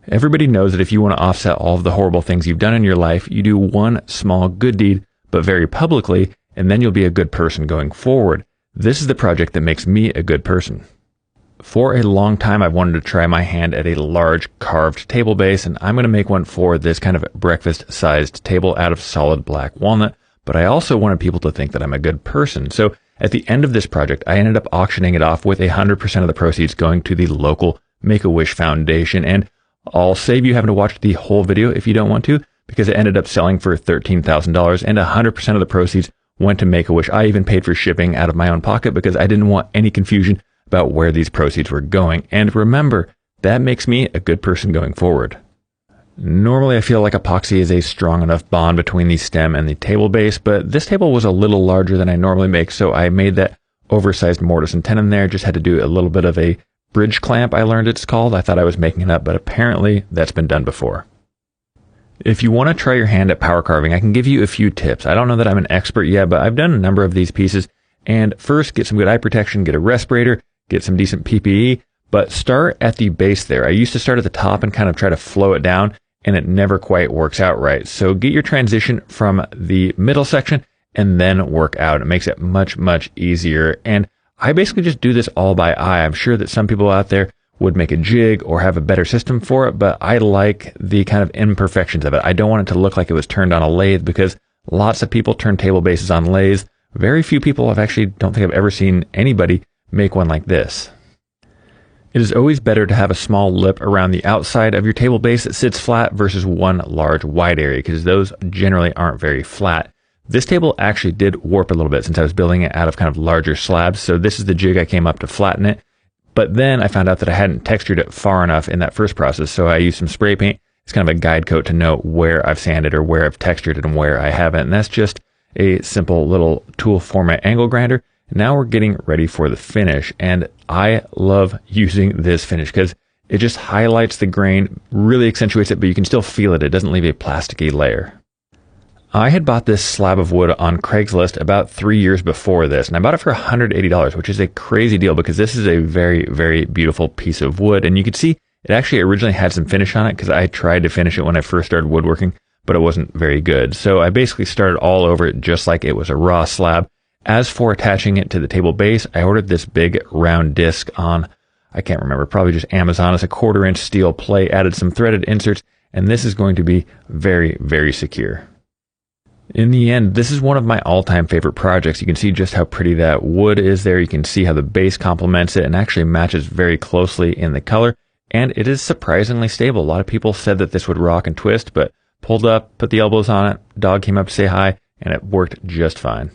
Everybody knows that if you want to offset all of the horrible things you've done in your life, you do one small good deed, but very publicly, and then you'll be a good person going forward. This is the project that makes me a good person. For a long time, I've wanted to try my hand at a large carved table base, and I'm going to make one for this kind of breakfast-sized table out of solid black walnut, but I also wanted people to think that I'm a good person. So at the end of this project, I ended up auctioning it off with 100% of the proceeds going to the local Make-A-Wish Foundation, and I'll save you having to watch the whole video if you don't want to, because it ended up selling for $13,000, and 100% of the proceeds went to Make-A-Wish. I even paid for shipping out of my own pocket because I didn't want any confusion about where these proceeds were going. And remember, that makes me a good person going forward. Normally, I feel like epoxy is a strong enough bond between the stem and the table base, but this table was a little larger than I normally make, so I made that oversized mortise and tenon there. Just had to do a little bit of a bridge clamp, I learned it's called. I thought I was making it up, but apparently that's been done before. If you want to try your hand at power carving, I can give you a few tips. I don't know that I'm an expert yet, but I've done a number of these pieces. And first, get some good eye protection, get a respirator, get some decent PPE, but start at the base there. I used to start at the top and kind of try to flow it down, and it never quite works out right. So get your transition from the middle section and then work out. It makes it much, much easier. And I basically just do this all by eye. I'm sure that some people out there would make a jig or have a better system for it, but I like the kind of imperfections of it. I don't want it to look like it was turned on a lathe, because lots of people turn table bases on lathes. Very few people, don't think I've ever seen anybody make one like this. It is always better to have a small lip around the outside of your table base that sits flat versus one large wide area, because those generally aren't very flat. This table actually did warp a little bit since I was building it out of kind of larger slabs, so this is the jig I came up to flatten it. But then I found out that I hadn't textured it far enough in that first process, so I used some spray paint. It's kind of a guide coat to know where I've sanded or where I've textured it and where I haven't, and that's just a simple little tool format angle grinder. Now we're getting ready for the finish, and I love using this finish because it just highlights the grain, really accentuates it, but you can still feel it. It doesn't leave a plasticky layer. I had bought this slab of wood on Craigslist about 3 years before this, and I bought it for $180, which is a crazy deal because this is a very, very beautiful piece of wood. And you can see it actually originally had some finish on it because I tried to finish it when I first started woodworking, but it wasn't very good. So I basically started all over it just like it was a raw slab. As for attaching it to the table base, I ordered this big round disc on, I can't remember, probably just Amazon. It's a 1/4-inch steel plate, added some threaded inserts, and this is going to be very, very secure. In the end, this is one of my all-time favorite projects. You can see just how pretty that wood is there. You can see how the base complements it and actually matches very closely in the color. And it is surprisingly stable. A lot of people said that this would rock and twist, but pulled up, put the elbows on it, dog came up to say hi, and it worked just fine.